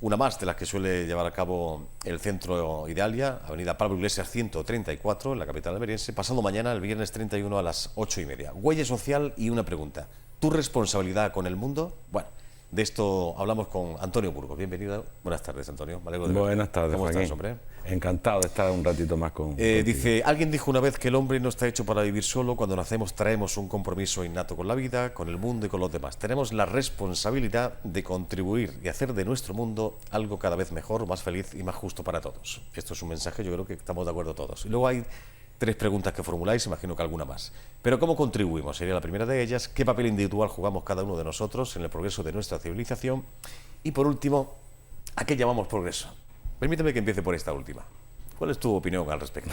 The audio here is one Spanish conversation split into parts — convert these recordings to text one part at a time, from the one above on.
una más de las que suele llevar a cabo el Centro Idalia, Avenida Pablo Iglesias 134, en la capital almeriense, pasando mañana, el viernes 31 a las 8:30. Huella social y una pregunta. ¿Tu responsabilidad con el mundo? Bueno, de esto hablamos con Antonio Burgos. Bienvenido. Buenas tardes, Antonio. Me alegro de verte. Buenas tardes, ¿Cómo Joaquín? estás, hombre? Encantado de estar un ratito más contigo. Dice, alguien dijo una vez que el hombre no está hecho para vivir solo. Cuando nacemos traemos un compromiso innato con la vida, con el mundo y con los demás. Tenemos la responsabilidad de contribuir y hacer de nuestro mundo algo cada vez mejor, más feliz y más justo para todos. Esto es un mensaje, yo creo que estamos de acuerdo todos. Y luego hay 3 preguntas que formuláis, imagino que alguna más. Pero ¿cómo contribuimos? Sería la primera de ellas. ¿Qué papel individual jugamos cada uno de nosotros en el progreso de nuestra civilización? Y por último, ¿a qué llamamos progreso? Permíteme que empiece por esta última. ¿Cuál es tu opinión al respecto?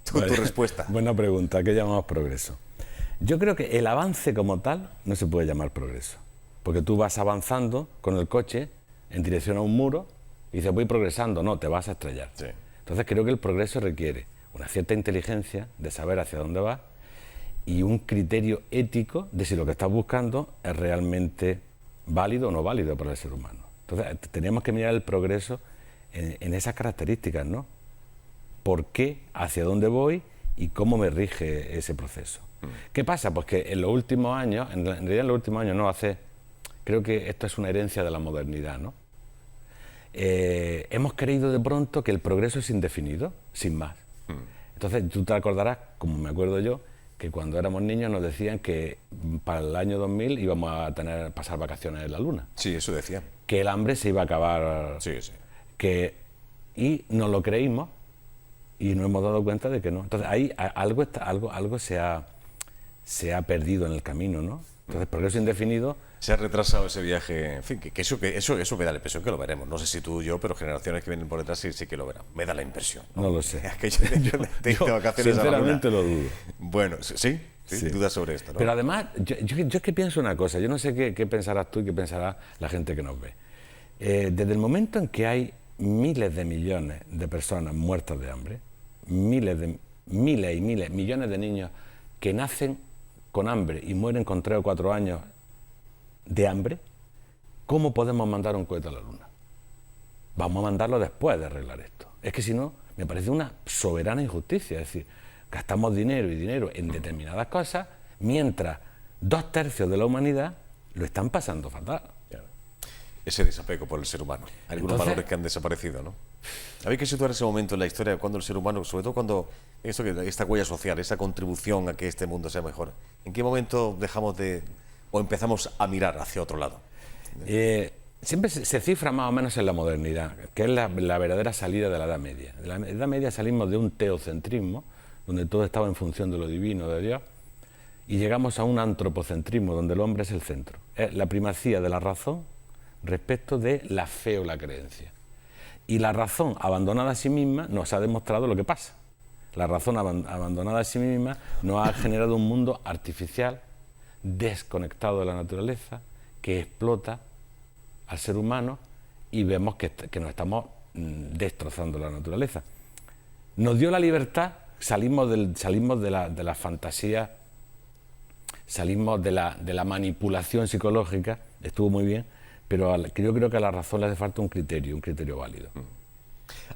tu respuesta. Buena pregunta. ¿Qué llamamos progreso? Yo creo que el avance como tal no se puede llamar progreso. Porque tú vas avanzando con el coche en dirección a un muro y dices, voy progresando. No, te vas a estrellar. Sí. Entonces creo que el progreso requiere una cierta inteligencia de saber hacia dónde vas y un criterio ético de si lo que estás buscando es realmente válido o no válido para el ser humano. Entonces tenemos que mirar el progreso en esas características, ¿no? ¿Por qué? ¿Hacia dónde voy? ¿Y cómo me rige ese proceso? ¿Qué pasa? Pues que en los últimos años, en realidad en los últimos años no hace, creo que esto es una herencia de la modernidad, ¿no? Hemos creído de pronto que el progreso es indefinido, sin más. Entonces tú te acordarás, como me acuerdo yo, que cuando éramos niños nos decían que para el año 2000 íbamos a pasar vacaciones en la Luna. Sí, eso decía. Que el hambre se iba a acabar. Sí, sí. Y nos lo creímos y nos hemos dado cuenta de que no. Entonces ahí algo se ha perdido en el camino, ¿no? Entonces progreso indefinido. Se ha retrasado ese viaje, en fin, que eso me da la impresión que lo veremos. No sé si tú o yo, pero generaciones que vienen por detrás sí que lo verán. Me da la impresión. No lo sé. Yo Sinceramente lo dudo. Bueno, ¿sí? Sí. Dudas sobre esto, ¿no? Pero además, yo es que pienso una cosa, yo no sé qué pensarás tú y qué pensará la gente que nos ve. Desde el momento en que hay miles de millones de personas muertas de hambre, miles, millones de niños que nacen con hambre y mueren con 3 o 4 años de hambre, ¿cómo podemos mandar un cohete a la Luna? Vamos a mandarlo después de arreglar esto. Es que si no, me parece una soberana injusticia. Es decir, gastamos dinero en determinadas cosas, mientras 2/3 de la humanidad lo están pasando fatal. Ese desapego por el ser humano. Hay algunos valores que han desaparecido, ¿no? Habéis que situar ese momento en la historia cuando el ser humano, sobre todo cuando esta huella social, esa contribución a que este mundo sea mejor, ¿en qué momento dejamos de o empezamos a mirar hacia otro lado? Siempre se cifra más o menos en la modernidad, que es la verdadera salida de la Edad Media. De la Edad Media salimos de un teocentrismo, donde todo estaba en función de lo divino, de Dios, y llegamos a un antropocentrismo, donde el hombre es el centro. Es la primacía de la razón respecto de la fe o la creencia. Y la razón abandonada a sí misma nos ha demostrado lo que pasa. La razón abandonada a sí misma nos ha generado un mundo artificial, desconectado de la naturaleza, que explota al ser humano y vemos que nos estamos destrozando la naturaleza. Nos dio la libertad, salimos de la fantasía, salimos de la manipulación psicológica, estuvo muy bien, pero yo creo que a la razón le hace falta un criterio válido.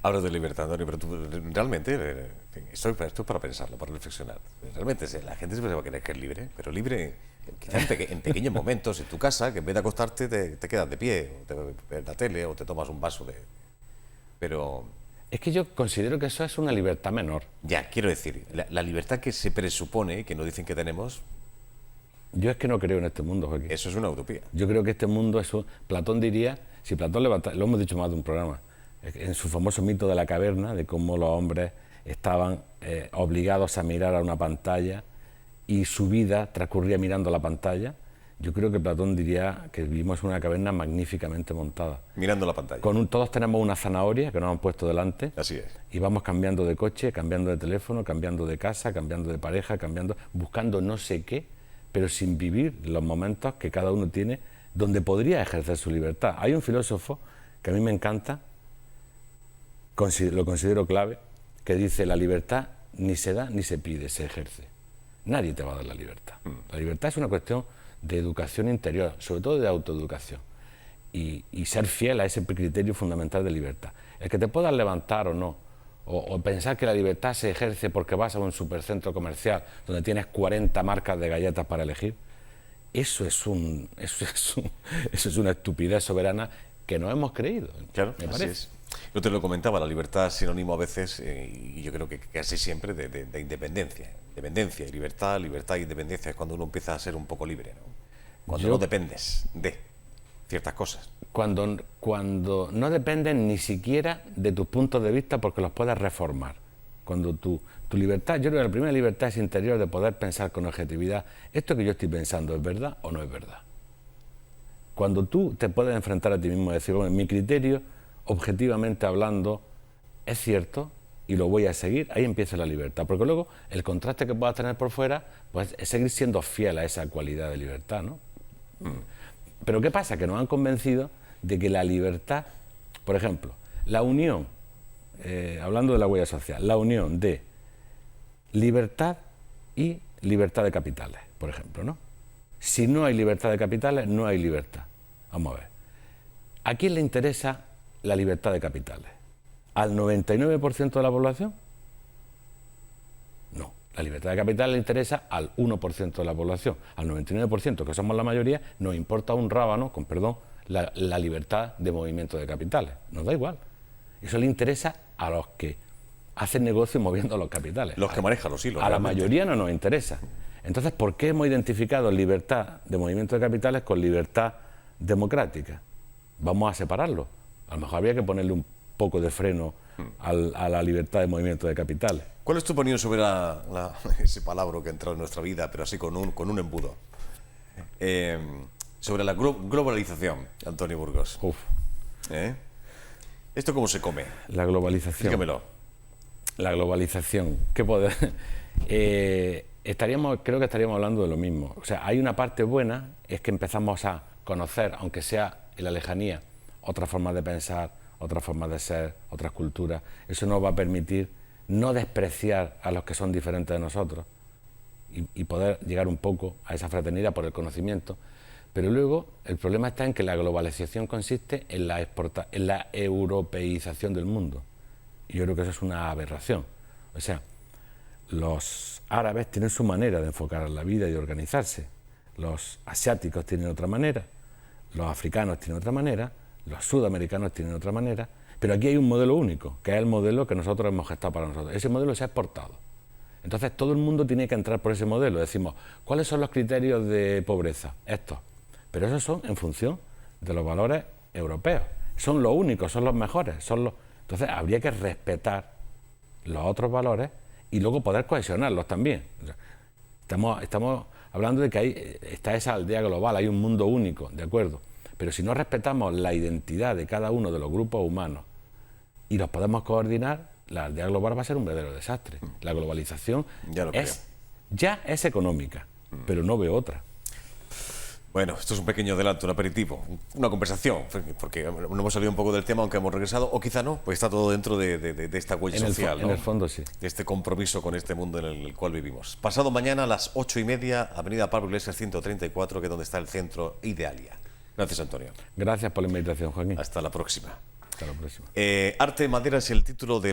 Hablas de libertad, Antonio, pero tú realmente, esto es para pensarlo, para reflexionar. Realmente la gente siempre va a querer que es libre, pero libre quizá en pequeños momentos, en tu casa, que en vez de acostarte te quedas de pie, o te ves la tele, o te tomas un vaso de... Pero... Es que yo considero que eso es una libertad menor. Ya, quiero decir, la libertad que se presupone, que nos dicen que tenemos... Yo es que no creo en este mundo, Joaquín. Eso es una utopía. Yo creo que este mundo es Platón diría, si Platón lo hemos dicho más de un programa, en su famoso mito de la caverna, de cómo los hombres estaban obligados a mirar a una pantalla y su vida transcurría mirando la pantalla, yo creo que Platón diría que vivimos en una caverna magníficamente montada. Mirando la pantalla. Todos tenemos una zanahoria que nos han puesto delante. Así es. Y vamos cambiando de coche, cambiando de teléfono, cambiando de casa, cambiando de pareja, buscando no sé qué, pero sin vivir los momentos que cada uno tiene donde podría ejercer su libertad. Hay un filósofo que a mí me encanta, lo considero clave, que dice: la libertad ni se da ni se pide, se ejerce. Nadie te va a dar la libertad. La libertad es una cuestión de educación interior, sobre todo de autoeducación. y ser fiel a ese criterio fundamental de libertad. El que te puedas levantar o no, o pensar que la libertad se ejerce porque vas a un supercentro comercial donde tienes 40 marcas de galletas para elegir, eso es una estupidez soberana que no hemos creído. Claro, me así parece. es. Yo te lo comentaba, la libertad es sinónimo a veces, y yo creo que casi siempre, de independencia. Independencia y libertad, libertad e independencia es cuando uno empieza a ser un poco libre, ¿no? Cuando no dependes de ciertas cosas. Cuando no dependen ni siquiera de tus puntos de vista porque los puedes reformar. Cuando tu libertad, yo creo que la primera libertad es interior, de poder pensar con objetividad, ¿esto que yo estoy pensando es verdad o no es verdad? Cuando tú te puedes enfrentar a ti mismo y decir, bueno, mi criterio, objetivamente hablando, es cierto y lo voy a seguir, ahí empieza la libertad. Porque luego el contraste que puedas tener por fuera, pues es seguir siendo fiel a esa cualidad de libertad, ¿no? Pero ¿qué pasa? Que nos han convencido de que la libertad, por ejemplo, la unión, hablando de la huella social, la unión de libertad y libertad de capitales, por ejemplo, ¿no? Si no hay libertad de capitales, no hay libertad. Vamos a ver. ¿A quién le interesa la libertad de capitales? ¿Al 99% de la población? No. La libertad de capitales le interesa al 1% de la población. Al 99%, que somos la mayoría, nos importa un rábano, con perdón, la libertad de movimiento de capitales. Nos da igual. Eso le interesa a los que hacen negocio moviendo los capitales. Los que manejan los hilos. A la realmente. mayoría no nos interesa. Entonces, ¿por qué hemos identificado libertad de movimiento de capitales con libertad democrática? Vamos a separarlo. A lo mejor habría que ponerle un poco de freno a la libertad de movimiento de capitales. ¿Cuál es tu opinión sobre ese palabra que ha entrado en nuestra vida, pero así con un embudo? Sobre la globalización, Antonio Burgos. Uf, ¿Esto cómo se come? la globalización. Dígamelo. La globalización. ¿Qué poder? Creo que estaríamos hablando de lo mismo. O sea, hay una parte buena, es que empezamos a conocer, aunque sea en la lejanía, otras formas de pensar, otras formas de ser, otras culturas. Eso nos va a permitir no despreciar a los que son diferentes de nosotros y poder llegar un poco a esa fraternidad por el conocimiento. Pero luego el problema está en que la globalización consiste en la europeización del mundo. Y yo creo que eso es una aberración. O sea, los árabes tienen su manera de enfocar la vida y de organizarse. Los asiáticos tienen otra manera, los africanos tienen otra manera, los sudamericanos tienen otra manera, pero aquí hay un modelo único, que es el modelo que nosotros hemos gestado para nosotros. Ese modelo se ha exportado. Entonces todo el mundo tiene que entrar por ese modelo. Decimos, ¿cuáles son los criterios de pobreza? Estos. Pero esos son en función de los valores europeos. Son los únicos, son los mejores. Entonces habría que respetar los otros valores y luego poder cohesionarlos también. Estamos hablando de que está esa aldea global, hay un mundo único, ¿de acuerdo? Pero si no respetamos la identidad de cada uno de los grupos humanos y los podemos coordinar, la aldea global va a ser un verdadero desastre. La globalización ya es económica, pero no veo otra. Bueno, esto es un pequeño adelanto, un aperitivo, una conversación, porque no hemos salido un poco del tema, aunque hemos regresado, o quizá no, pues está todo dentro de esta huella social, ¿no? En el fondo sí. De este compromiso con este mundo en el cual vivimos. Pasado mañana a las 8:30, Avenida Pablo Iglesias 134, que es donde está el centro Idealia. Gracias, Antonio. Gracias por la invitación, Joaquín. Hasta la próxima. Hasta la próxima. Arte en Madera es el título de